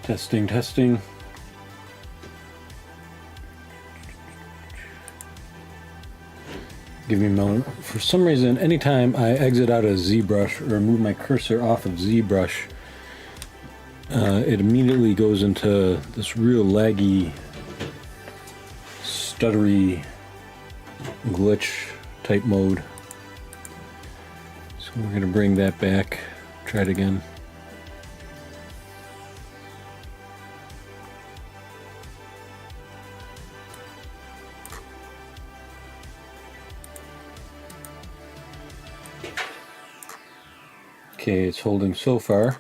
Testing, testing. Give me a moment. For some reason, anytime I exit out of Zbrush or move my cursor off of Zbrush, it immediately goes into this real laggy, stuttery glitch type mode. So we're going to bring that back. Try it again. Okay, it's holding so far.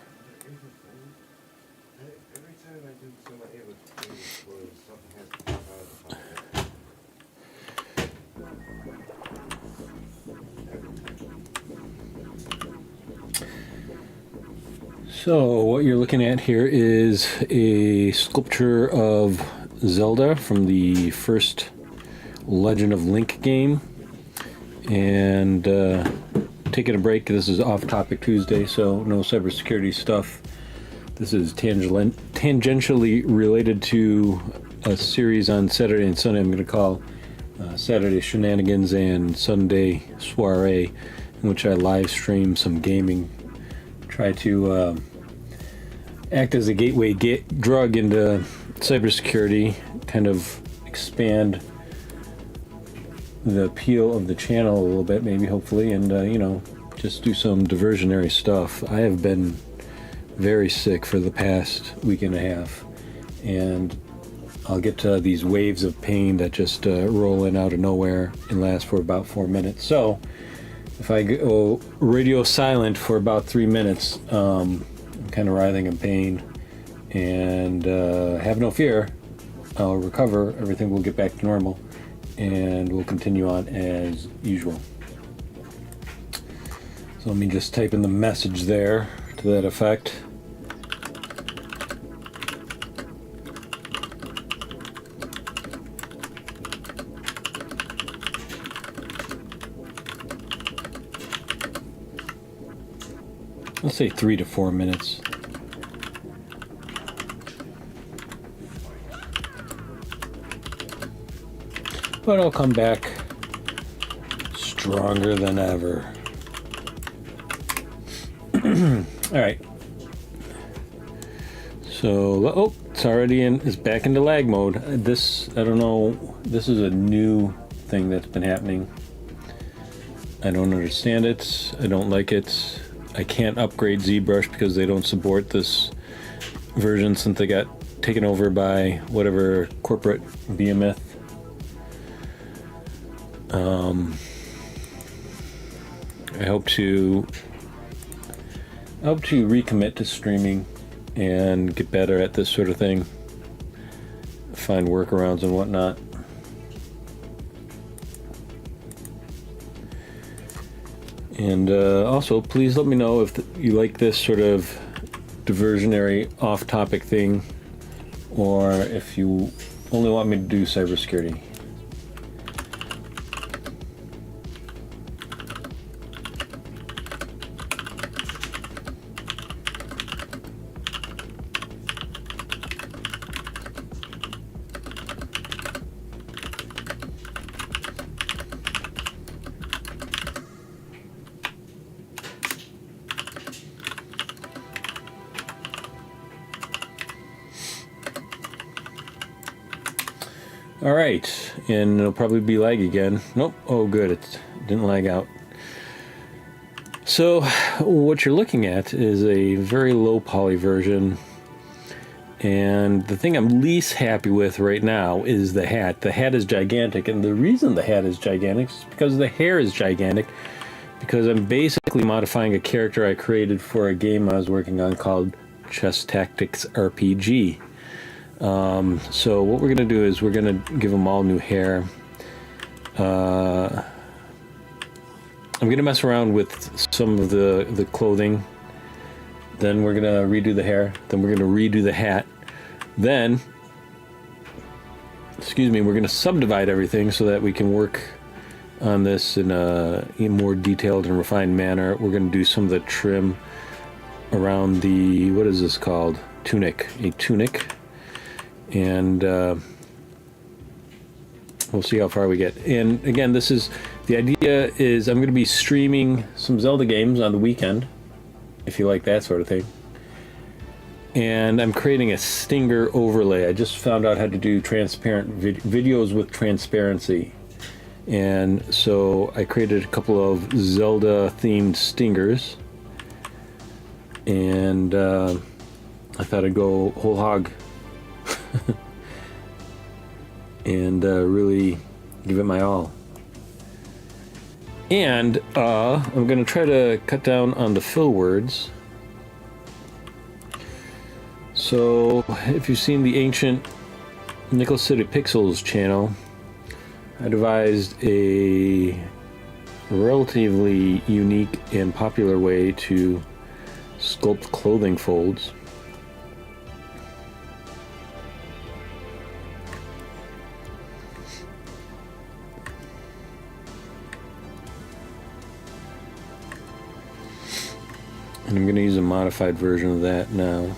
So what you're looking at here is a sculpture of Zelda from the first Legend of Link game. And taking a break. This is off-topic Tuesday, so no cybersecurity stuff. This is tangentially related to a series on Saturday and Sunday I'm going to call Saturday Shenanigans and Sunday Soiree, in which I live stream some gaming. Try to act as a gateway drug into cybersecurity, kind of expand the appeal of the channel a little bit, maybe, hopefully, and you know, just do some diversionary stuff. I have been very sick for the past week and a half, and I'll get to these waves of pain that just roll in out of nowhere and last for about 4 minutes. So if I go radio silent for about 3 minutes, I'm kind of writhing in pain, and have no fear, I'll recover, everything will get back to normal, and we'll continue on as usual. So let me just type in the message there to that effect. Let's say 3 to 4 minutes. But I'll come back stronger than ever. All right. So, oh, it's already in. It's back into lag mode. This, I don't know. This is a new thing that's been happening. I don't understand it. I don't like it. I can't upgrade Zbrush because they don't support this version since they got taken over by whatever corporate behemoth. I hope to recommit to streaming and get better at this sort of thing. Find workarounds and whatnot. And also, please let me know if you like this sort of diversionary off-topic thing, or if you only want me to do cybersecurity. All right, and it'll probably be lag again. Nope. Oh, good. It didn't lag out. So what you're looking at is a very low poly version, and the thing I'm least happy with right now is the hat. The hat is gigantic, and the reason the hat is gigantic is because the hair is gigantic, because I'm basically modifying a character I created for a game I was working on called Chess Tactics RPG. So what we're going to do is we're going to give them all new hair. I'm going to mess around with some of the clothing. Then we're going to redo the hair. Then we're going to redo the hat. Then, we're going to subdivide everything so that we can work on this in a more detailed and refined manner. We're going to do some of the trim around the, what is this called? Tunic, a tunic. And we'll see how far we get. And again, the idea is I'm going to be streaming some Zelda games on the weekend, if you like that sort of thing. And I'm creating a stinger overlay. I just found out how to do transparent videos with transparency. And so I created a couple of Zelda themed stingers. And I thought I'd go whole hog and really give it my all. And I'm going to try to cut down on the fill words. So if you've seen the ancient Nickel City Pixels channel, I devised a relatively unique and popular way to sculpt clothing folds. And I'm going to use a modified version of that now.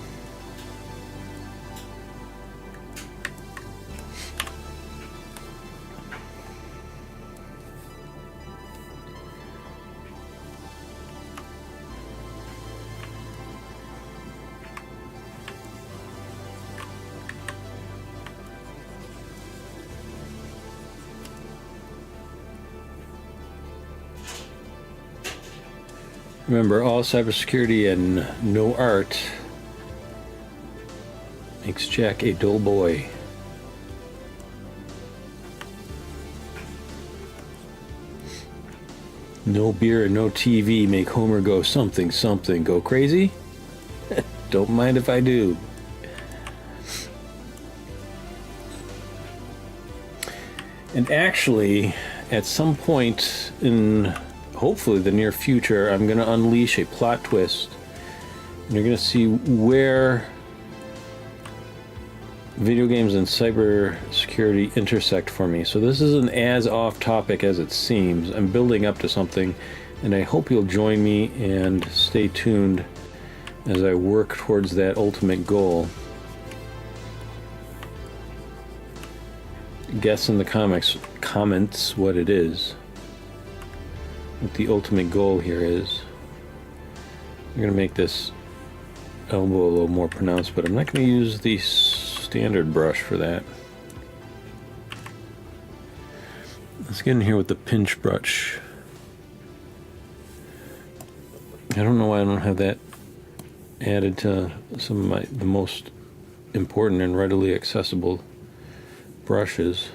Remember, all cybersecurity and no art makes Jack a dull boy. No beer and no TV make Homer go something something. Go crazy? Don't mind if I do. And actually, at some point in hopefully the near future, I'm going to unleash a plot twist. And you're going to see where video games and cybersecurity intersect for me. So this isn't as off topic as it seems. I'm building up to something, and I hope you'll join me and stay tuned as I work towards that ultimate goal. Guess in the comments what it is. What the ultimate goal here is. I'm going to make this elbow a little more pronounced, but I'm not going to use the standard brush for that. Let's get in here with the pinch brush. I don't know why I don't have that added to some of the most important and readily accessible brushes.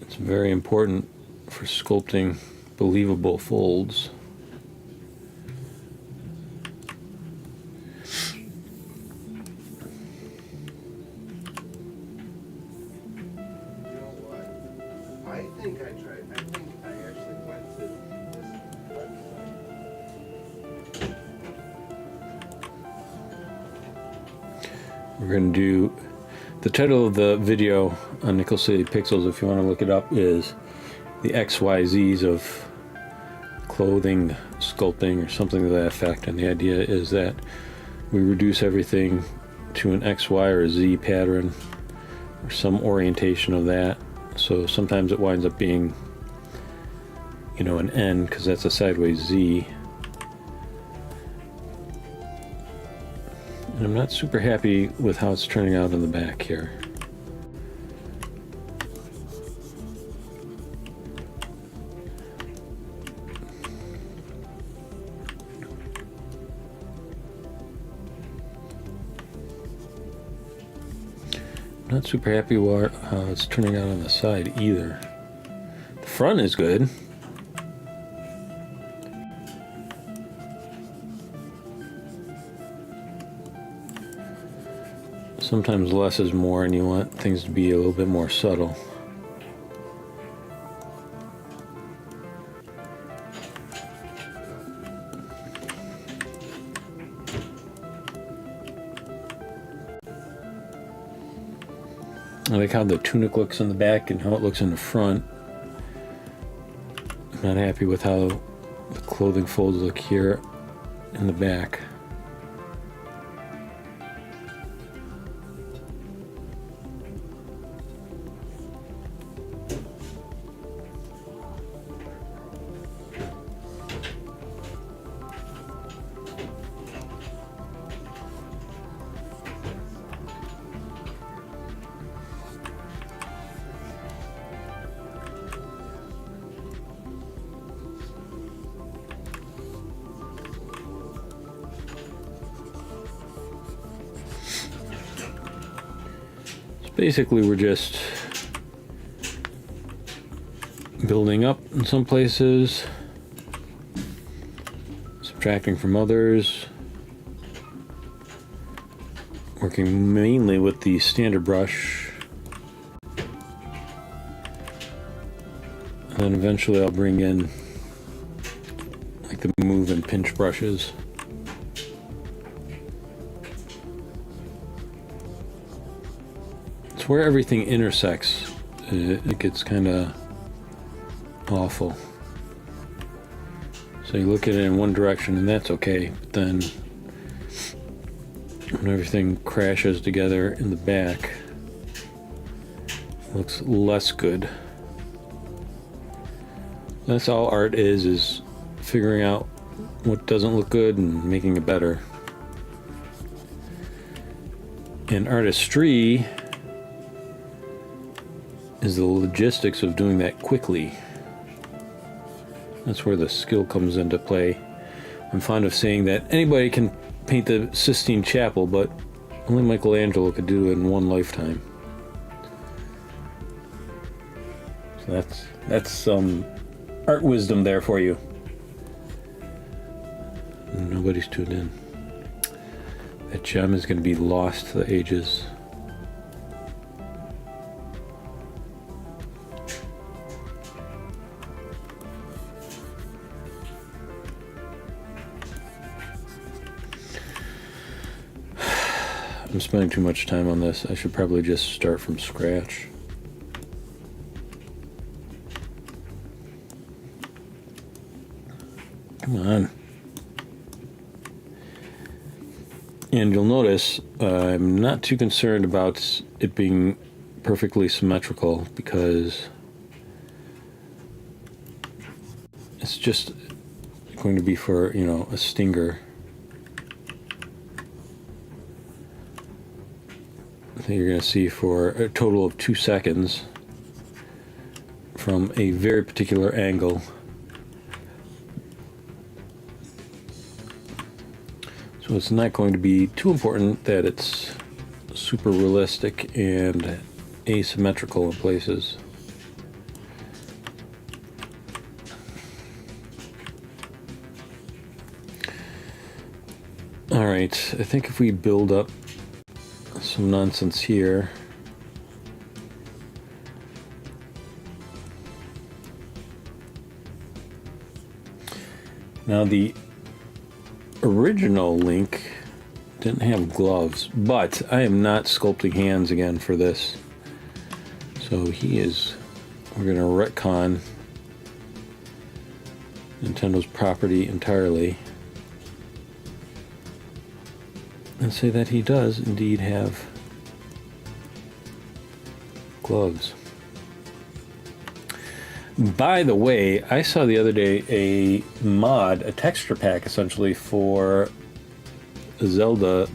It's very important for sculpting believable folds. I think I actually went to this website. We're going to do the title of the video on Nickel City Pixels, if you want to look it up, is the XYZs of clothing sculpting or something to that effect. And the idea is that we reduce everything to an XY or a Z pattern or some orientation of that. So sometimes it winds up being, you know, an N because that's a sideways Z. And I'm not super happy with how it's turning out in the back here. Not super happy with how it's turning out on the side either. The front is good. Sometimes less is more and you want things to be a little bit more subtle. I like how the tunic looks in the back and how it looks in the front. I'm not happy with how the clothing folds look here in the back. Basically, we're just building up in some places, subtracting from others, working mainly with the standard brush, and then eventually I'll bring in like the move and pinch brushes. Where everything intersects, it gets kind of awful. So you look at it in one direction and that's okay, but then when everything crashes together in the back, it looks less good. That's all art is figuring out what doesn't look good and making it better. And artistry is the logistics of doing that quickly. That's where the skill comes into play. I'm fond of saying that anybody can paint the Sistine Chapel, but only Michelangelo could do it in one lifetime. So that's some art wisdom there for you. Nobody's tuned in. That gem is going to be lost to the ages. I'm spending too much time on this. I should probably just start from scratch. Come on. And you'll notice I'm not too concerned about it being perfectly symmetrical because it's just going to be for, a stinger. That you're going to see for a total of 2 seconds from a very particular angle. So it's not going to be too important that it's super realistic and asymmetrical in places. All right, I think if we build up some nonsense here. Now the original Link didn't have gloves, but I am not sculpting hands again for this. So we're going to retcon Nintendo's property entirely and say that he does indeed have gloves. By the way, I saw the other day a mod, a texture pack essentially for Zelda,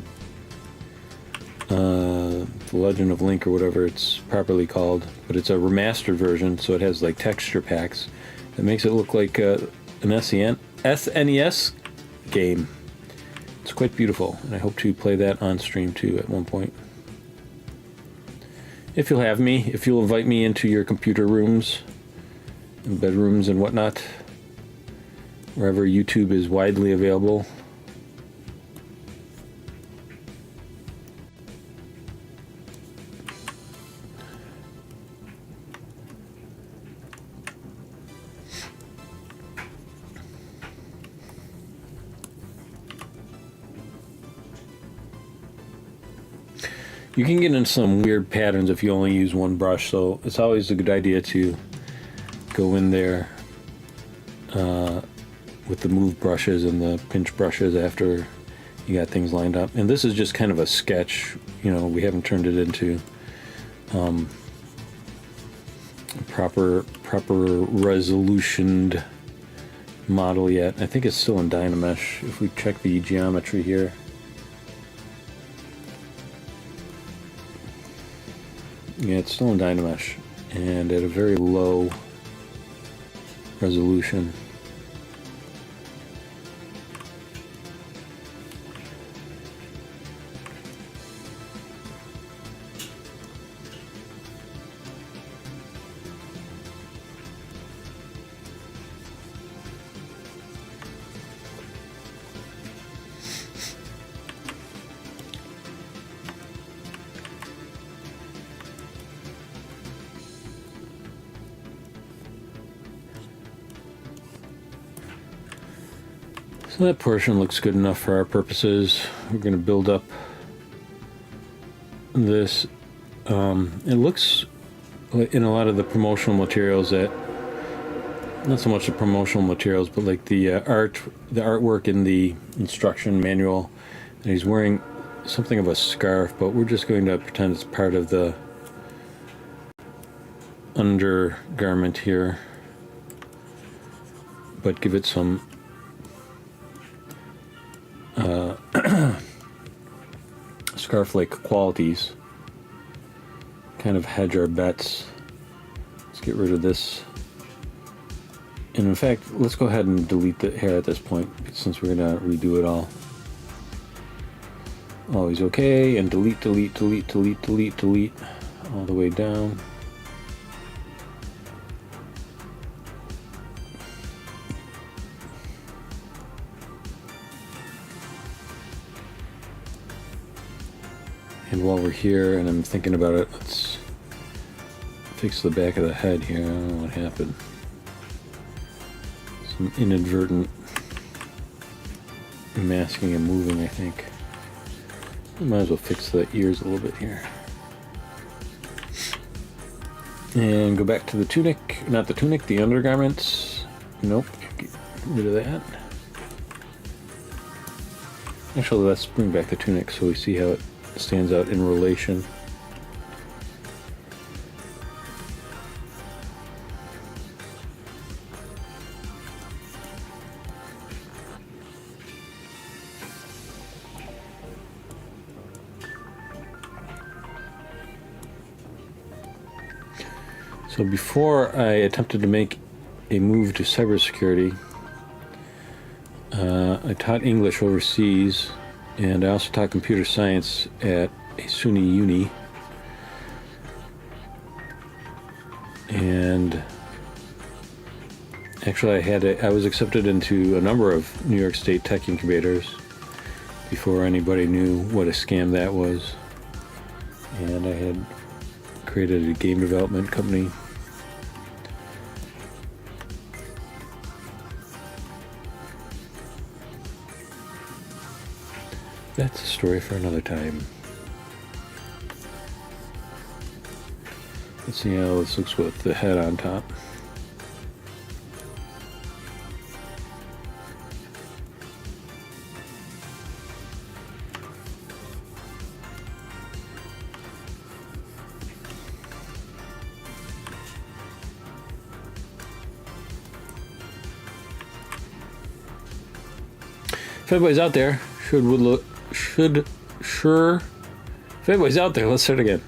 The Legend of Link or whatever it's properly called, but it's a remastered version, so it has like texture packs. It makes it look like an SNES game. It's quite beautiful, and I hope to play that on stream too at one point. If you'll have me, if you'll invite me into your computer rooms and bedrooms and whatnot, wherever YouTube is widely available. You can get into some weird patterns if you only use one brush, so it's always a good idea to go in there with the move brushes and the pinch brushes after you got things lined up. And this is just kind of a sketch, you know, we haven't turned it into a proper resolutioned model yet. I think it's still in Dynamesh. If we check the geometry here, yeah, it's still in Dynamesh and at a very low resolution. So that portion looks good enough for our purposes. We're going to build up this. It looks like in a lot of the promotional materials that, not so much the promotional materials, but like the artwork in the instruction manual, and he's wearing something of a scarf, but we're just going to pretend it's part of the undergarment here, but give it some scarf-like qualities. Kind of hedge our bets. Let's get rid of this. And in fact, let's go ahead and delete the hair at this point, since we're gonna redo it all. Always okay, and delete, delete, delete, delete, delete, delete, all the way down. And while we're here and I'm thinking about it, let's fix the back of the head here. I don't know what happened. Some inadvertent masking and moving, I think. Might as well fix the ears a little bit here. And go back to the tunic. Not the tunic, the undergarments. Nope. Get rid of that. Actually, let's bring back the tunic so we see how it stands out in relation. So before I attempted to make a move to cybersecurity, I taught English overseas, and I also taught computer science at a SUNY uni. And actually I was accepted into a number of New York State tech incubators before anybody knew what a scam that was. And I had created a game development company. That's a story for another time. Let's see how this looks with the head on top. If anybody's out there, if anybody's out there, let's start again.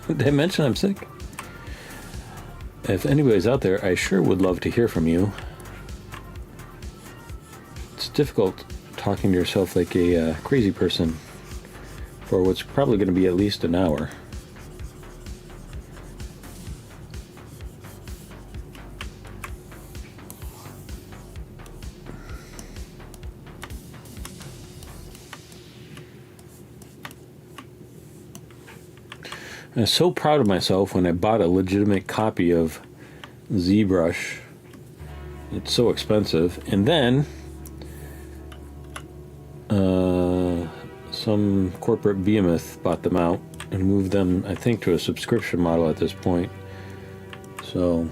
Did I mention I'm sick? If anybody's out there, I sure would love to hear from you. It's difficult talking to yourself like a crazy person for what's probably going to be at least an hour. I was so proud of myself when I bought a legitimate copy of Zbrush. It's so expensive. And then some corporate behemoth bought them out and moved them, I think, to a subscription model at this point. So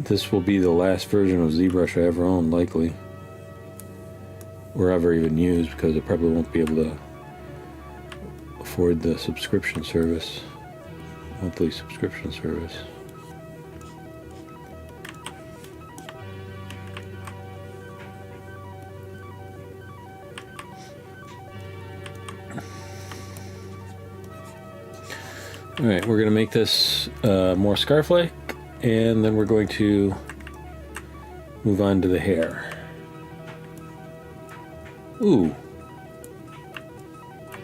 this will be the last version of ZBrush I ever own, likely. Or ever even use, because I probably won't be able to afford the subscription service, monthly subscription service. All right, we're going to make this more scarf-like, and then we're going to move on to the hair. Ooh.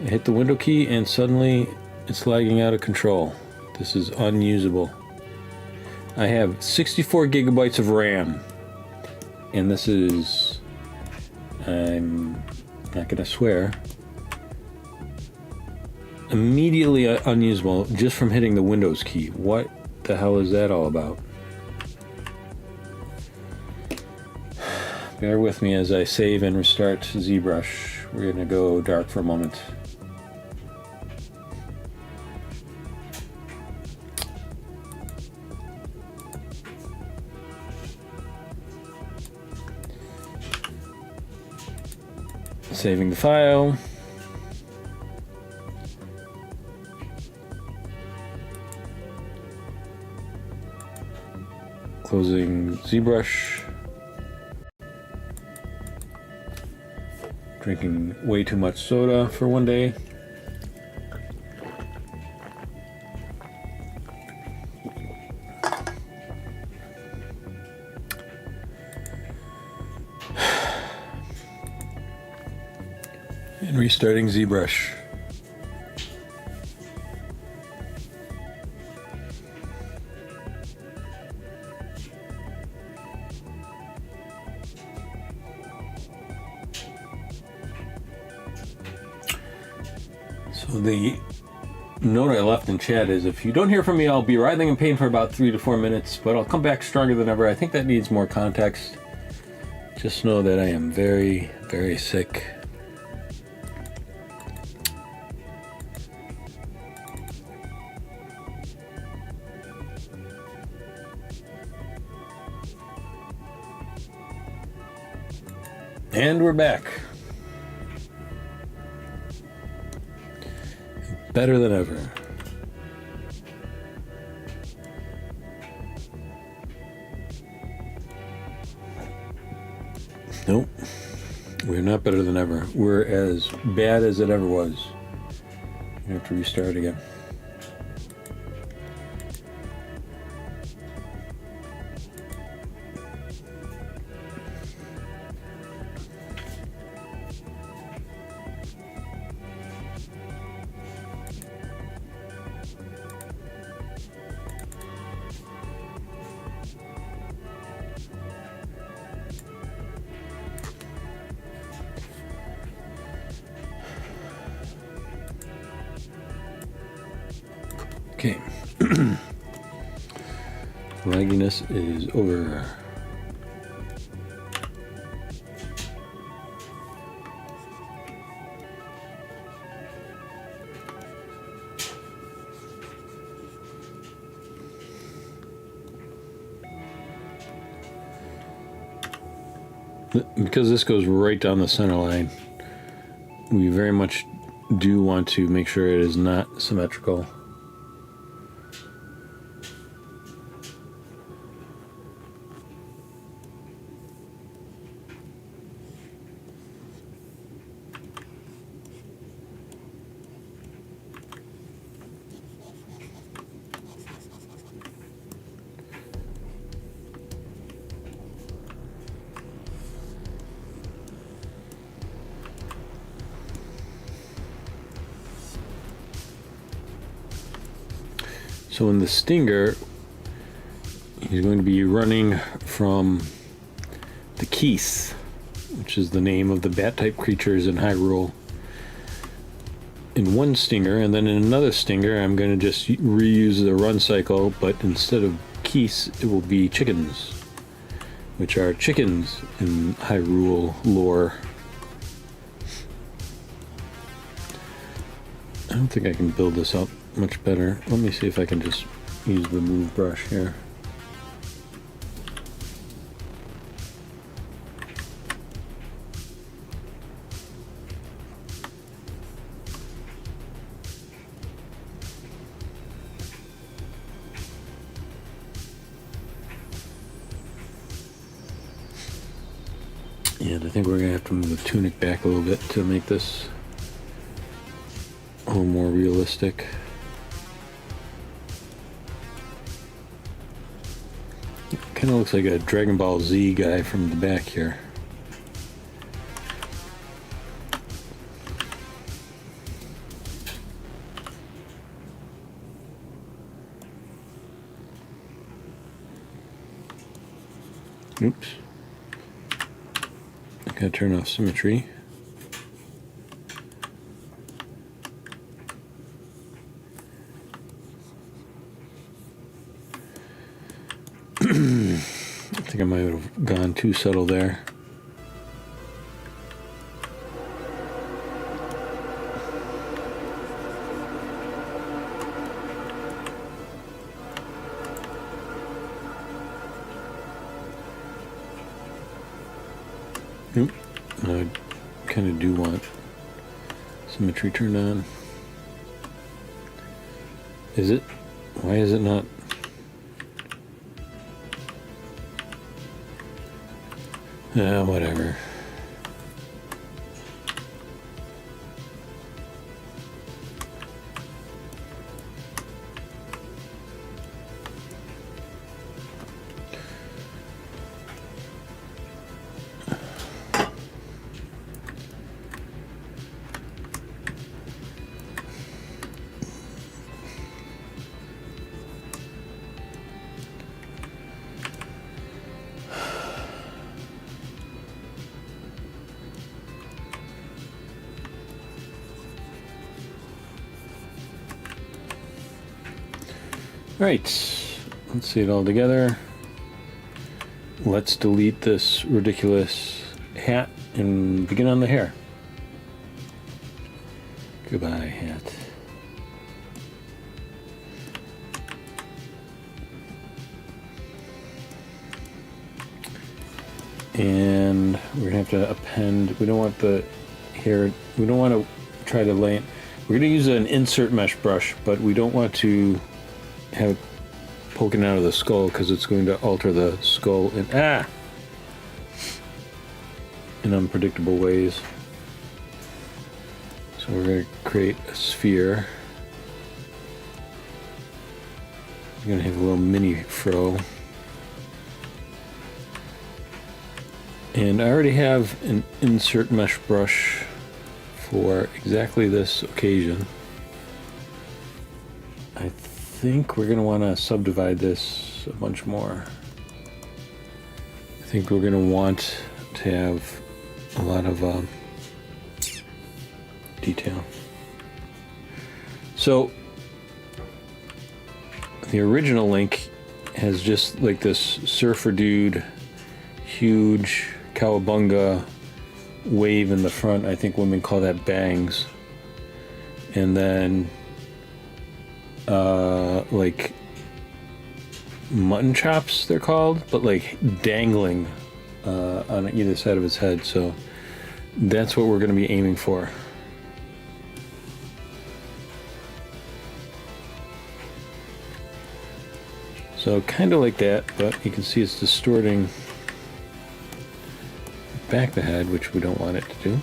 I hit the window key and suddenly it's lagging out of control. This is unusable. I have 64 gigabytes of RAM, and this is, I'm not going to swear, immediately unusable just from hitting the Windows key. What the hell is that all about? Bear with me as I save and restart ZBrush. We're gonna go dark for a moment. Saving the file. Closing ZBrush. Drinking way too much soda for one day. And restarting ZBrush. So the note I left in chat is, if you don't hear from me, I'll be writhing in pain for about 3 to 4 minutes, but I'll come back stronger than ever. I think that needs more context. Just know that I am very, very sick. And we're back. Better than ever. Nope. We're not better than ever. We're as bad as it ever was. You have to restart again. Okay. Lagginess is over. Because this goes right down the center line, we very much do want to make sure it is not symmetrical. So in the stinger, he's going to be running from the Keith, which is the name of the bat-type creatures in Hyrule, in one stinger, and then in another stinger I'm going to just reuse the run cycle, but instead of Keith it will be chickens, which are chickens in Hyrule lore. I don't think I can build this up much better. Let me see if I can just use the move brush here. And I think we're gonna have to move the tunic back a little bit to make this a little more realistic. Kind of looks like a Dragon Ball Z guy from the back here. Oops. I gotta turn off symmetry. I think I might have gone too subtle there. Nope. I kind of do want symmetry turned on. Is it? Why is it not? Whatever. Right, let's see it all together. Let's delete this ridiculous hat and begin on the hair. Goodbye, hat. And we're gonna have to append, we don't want the hair, we don't want to try to lay it. We're gonna use an insert mesh brush, but we don't want to have it poking out of the skull because it's going to alter the skull in unpredictable ways. So we're going to create a sphere. We're going to have a little mini fro. And I already have an insert mesh brush for exactly this occasion. I think we're going to want to subdivide this a bunch more. I think we're going to want to have a lot of detail. So the original Link has just like this surfer dude, huge cowabunga wave in the front. I think women call that bangs. And then like mutton chops they're called, but like dangling on either side of his head. So that's what we're going to be aiming for. So kind of like that, but you can see it's distorting back of the head, which we don't want it to do.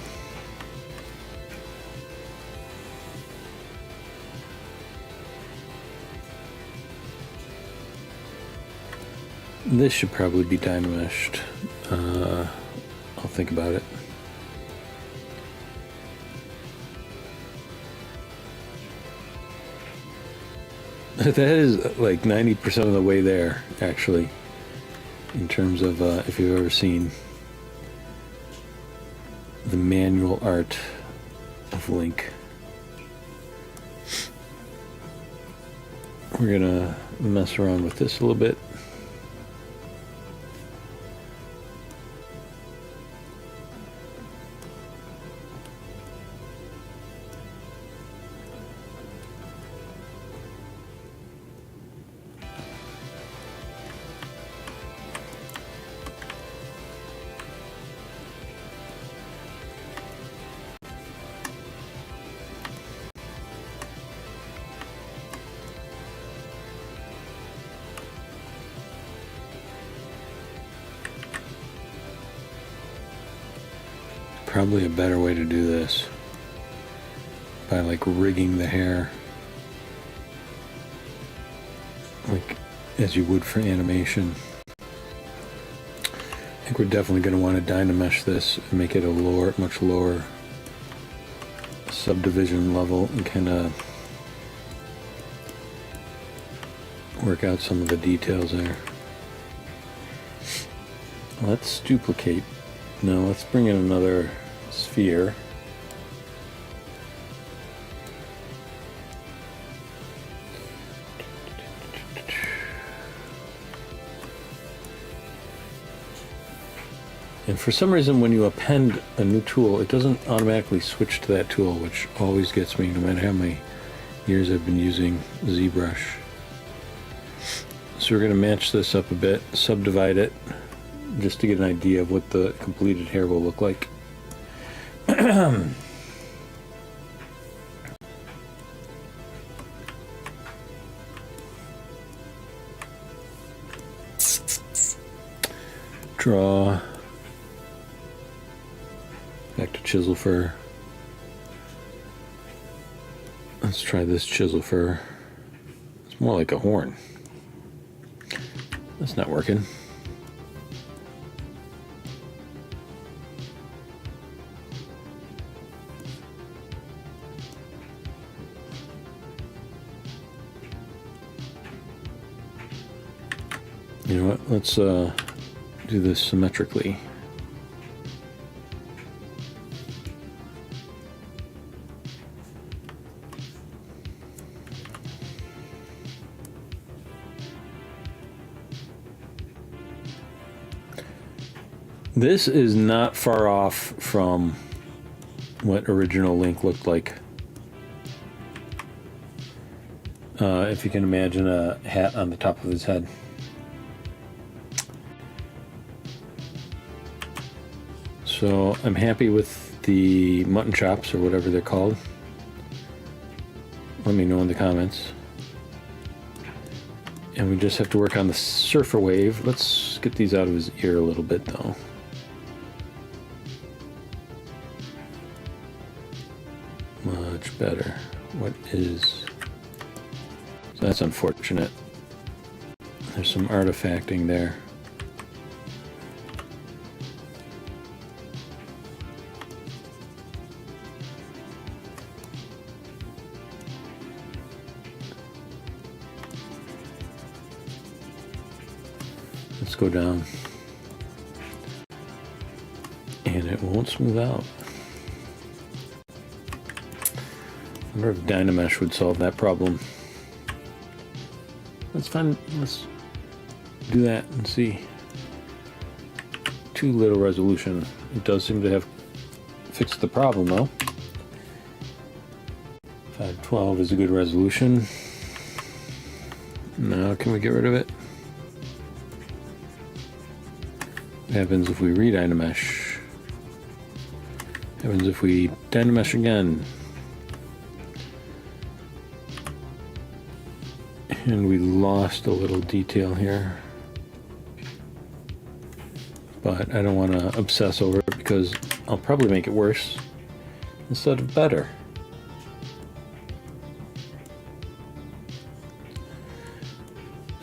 This should probably be dynameshed. I'll think about it. That is like 90% of the way there, actually, in terms of if you've ever seen the manual art of Link. We're gonna mess around with this a little bit. probably a better way to do this by like rigging the hair like as you would for animation. I think we're definitely going to want to dynamesh this and make it a much lower subdivision level and kind of work out some of the details there. Let's duplicate. Now let's bring in another sphere. And for some reason, when you append a new tool, it doesn't automatically switch to that tool, which always gets me, no matter how many years I've been using Zbrush. So we're going to match this up a bit, subdivide it, just to get an idea of what the completed hair will look like. Draw. Back to chisel fur. Let's try this chisel fur. It's more like a horn. That's not working. You know what? Let's do this symmetrically. This is not far off from what original Link looked like. If you can imagine a hat on the top of his head. So I'm happy with the mutton chops, or whatever they're called. Let me know in the comments. And we just have to work on the surfer wave. Let's get these out of his ear a little bit though. Much better. What is... So that's unfortunate. There's some artifacting there. Let's go down. And it won't smooth out. I wonder if Dynamesh would solve that problem. Let's do that and see. Too little resolution. It does seem to have fixed the problem though. 512 is a good resolution. Now can we get rid of it? What happens if we re-Dynamesh? What happens if we Dynamesh again? And we lost a little detail here. But I don't want to obsess over it because I'll probably make it worse instead of better.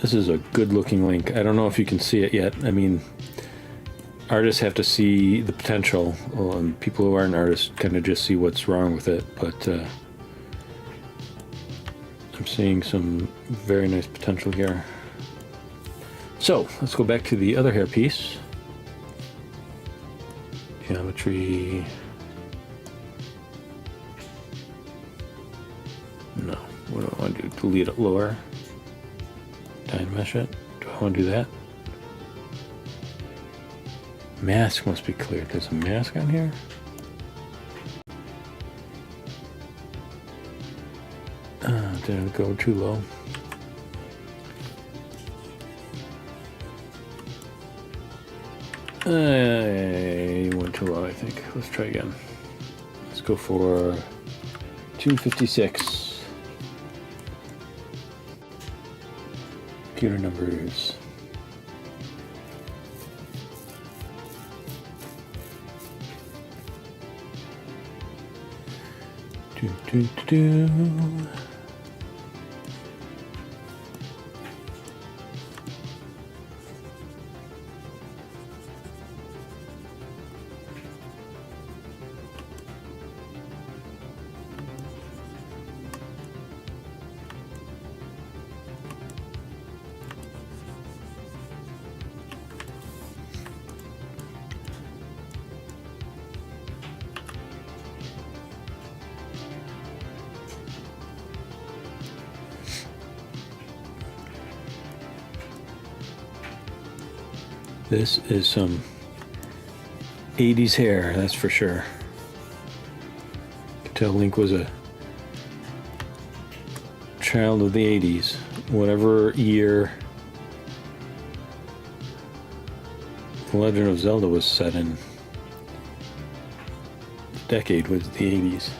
This is a good looking Link. I don't know if you can see it yet. I mean, artists have to see the potential, and people who aren't artists kind of just see what's wrong with it, but I'm seeing some very nice potential here. So let's go back to the other hair piece. Geometry. No, what do I want to do? Delete it lower. Dynamesh it. Do I want to do that? Mask must be cleared. There's a mask on here? Did I go too low? I went too low, I think. Let's try again. Let's go for 256. Computer numbers. Do, do, do. This is some 80s hair, that's for sure. You can tell Link was a child of the 80s. Whatever year The Legend of Zelda was set in, the decade was the 80s.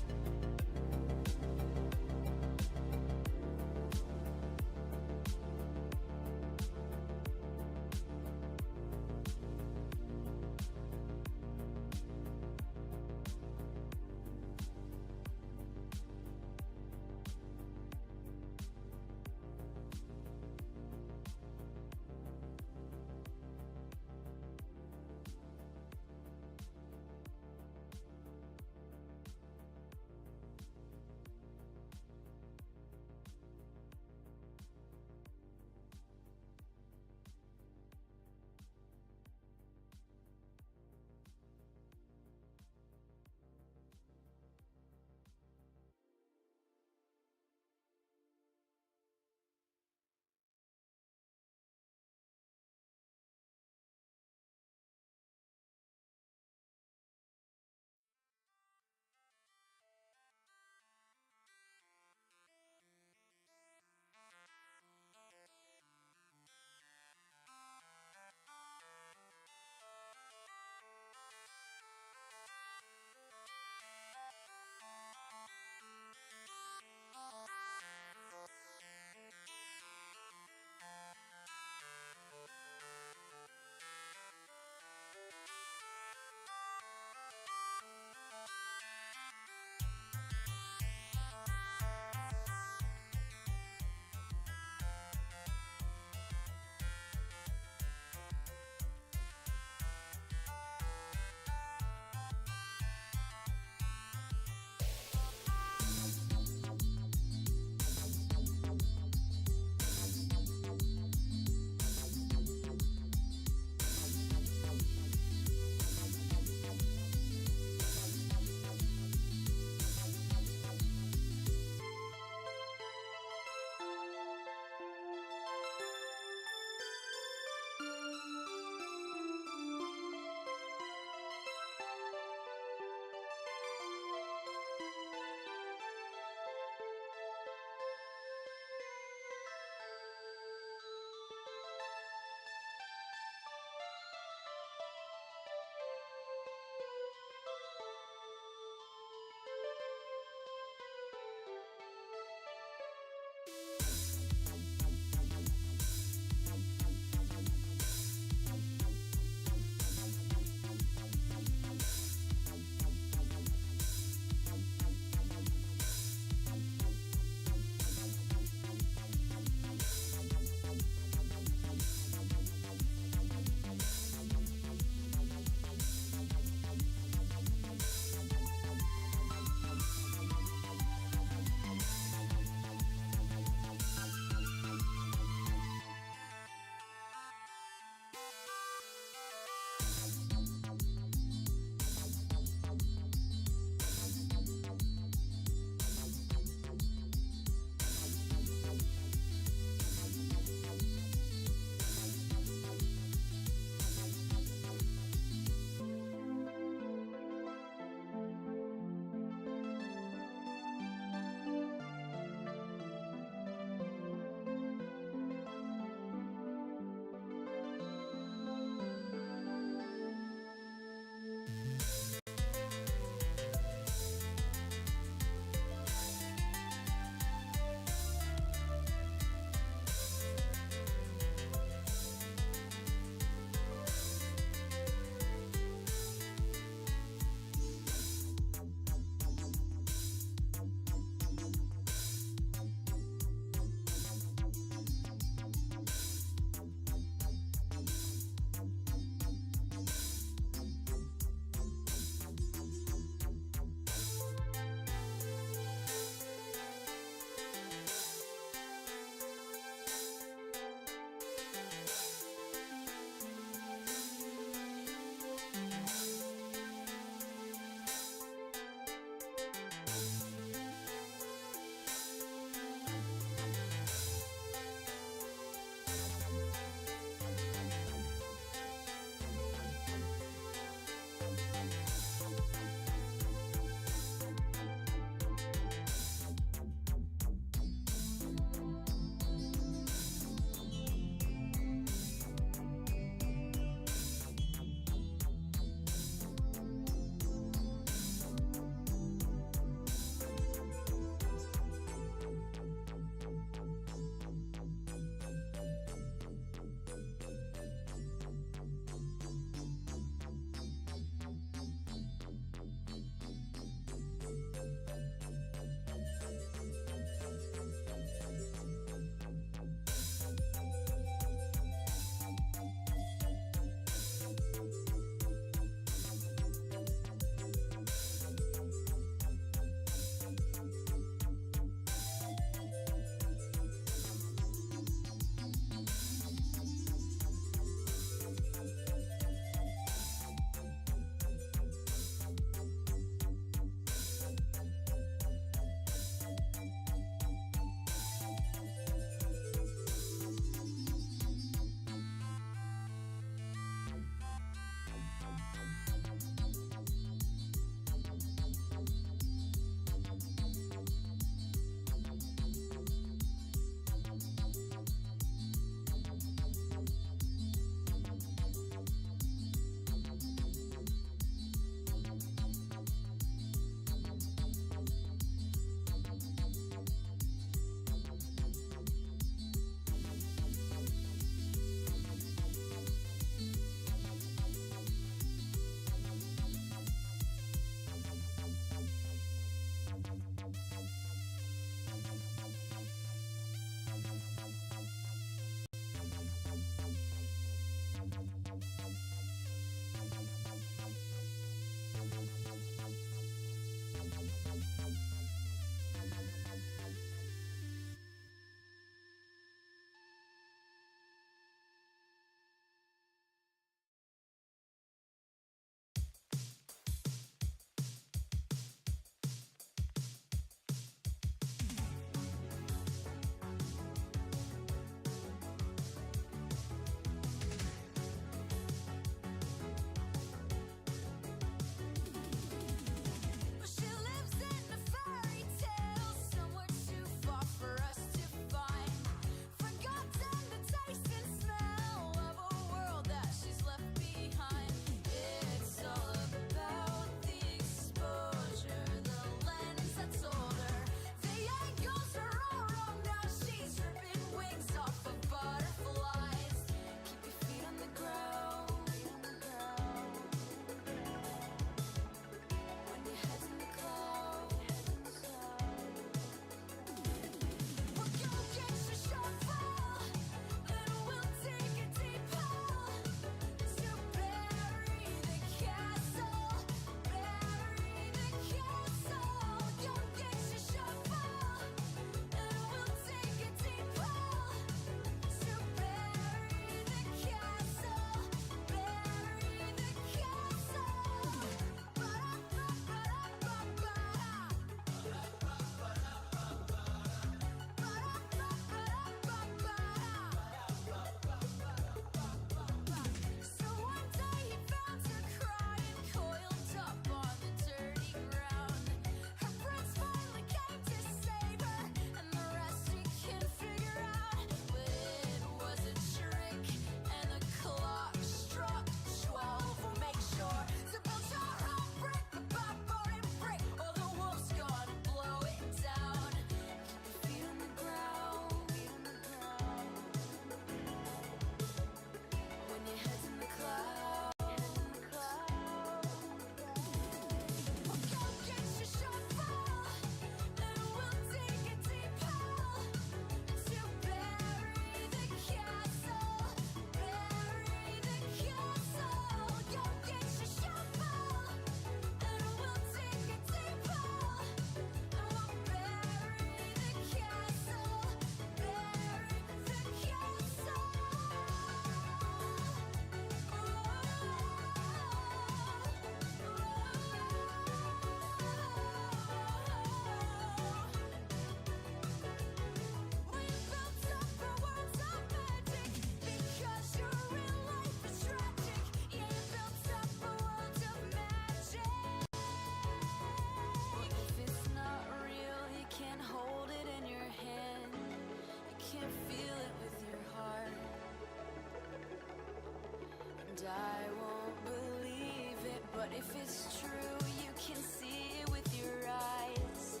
If it's true, you can see it with your eyes.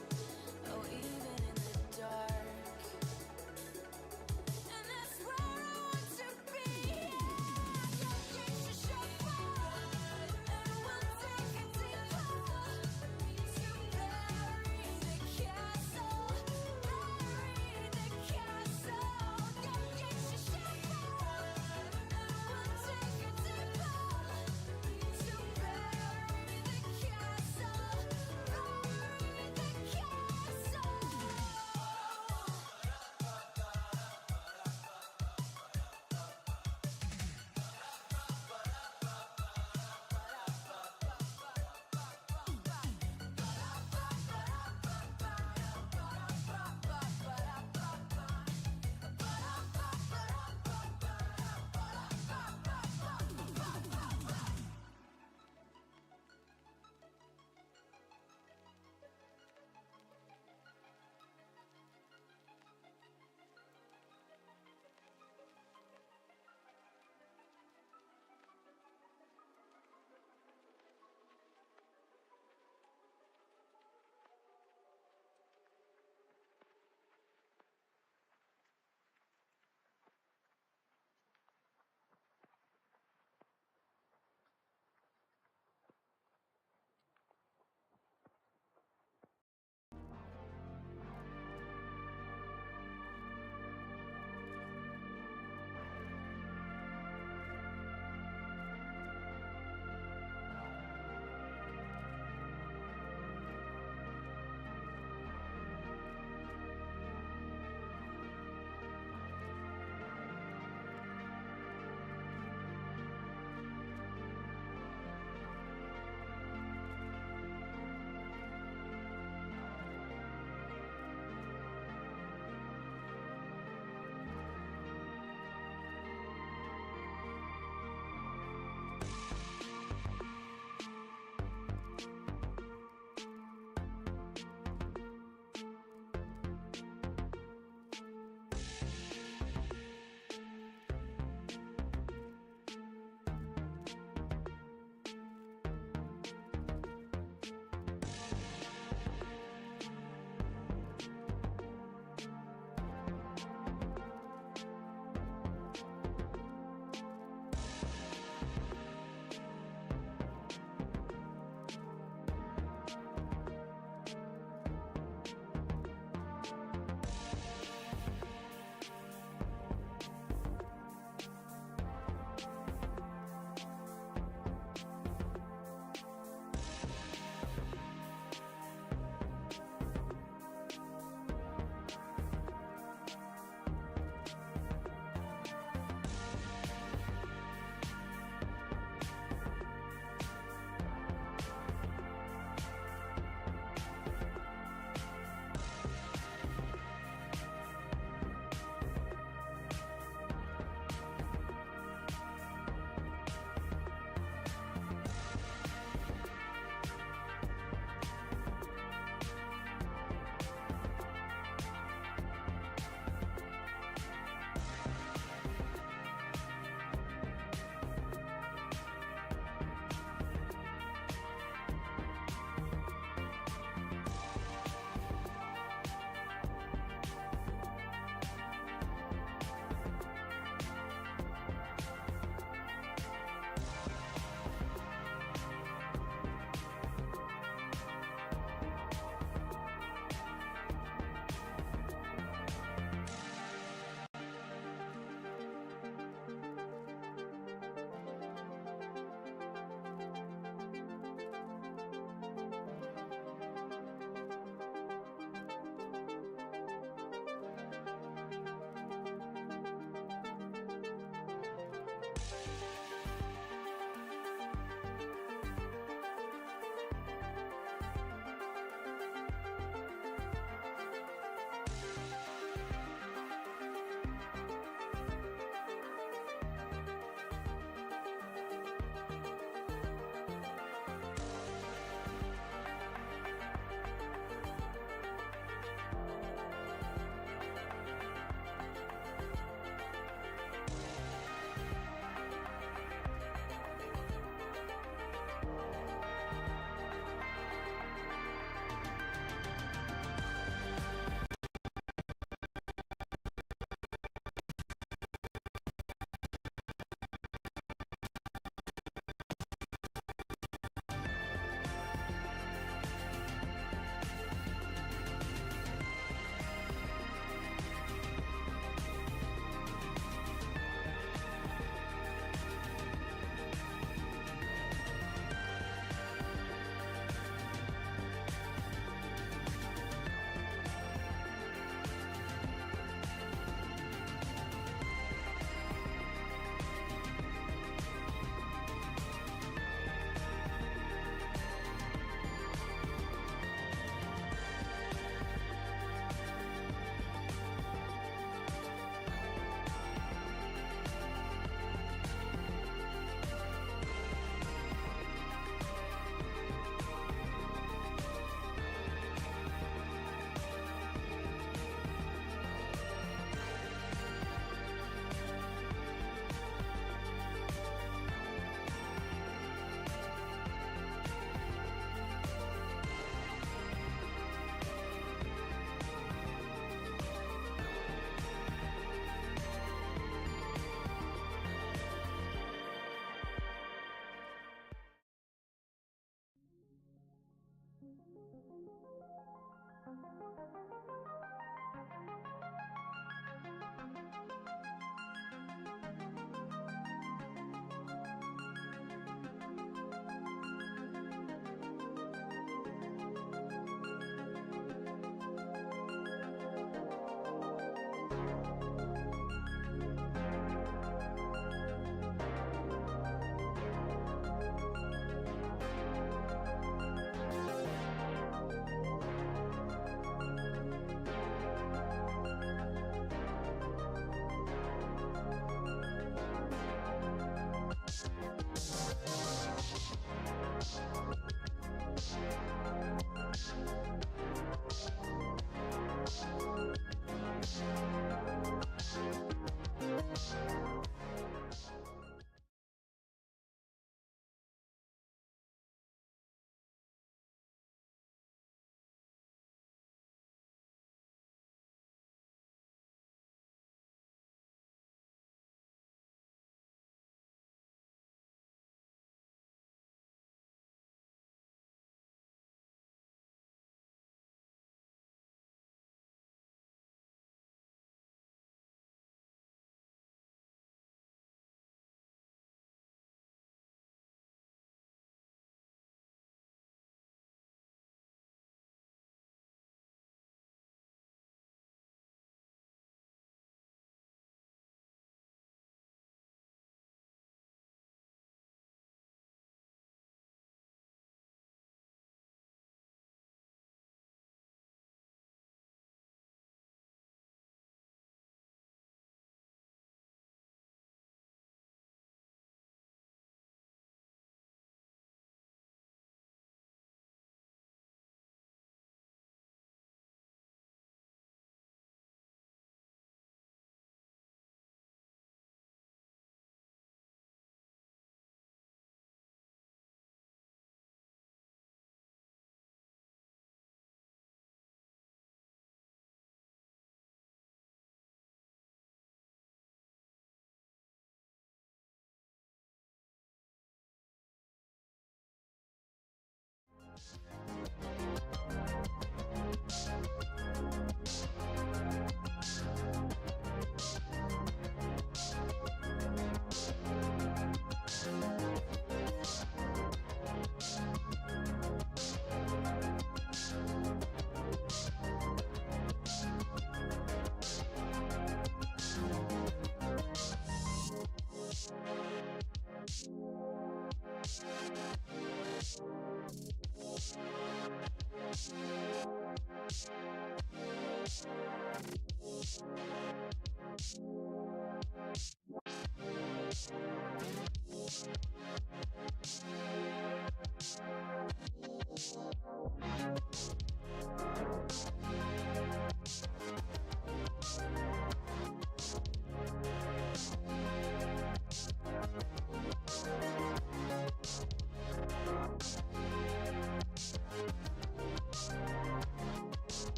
Oh, even in the dark. And that's where I want to be. Yeah, go get your shovel, and we'll take a deep hole to bury the castle. Bury the castle. Go get your shovel, and we'll take a deep hole to bury the castle. Bury the castle.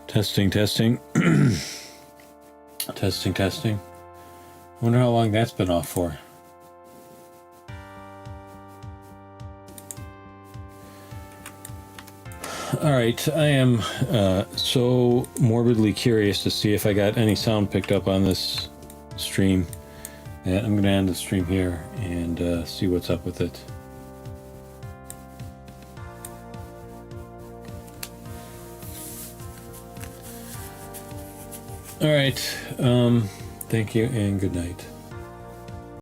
Testing, testing. Testing, testing. Wonder how long that's been off for. All right, I am so morbidly curious to see if I got any sound picked up on this stream. And I'm going to end the stream here and see what's up with it. All right, thank you and good night.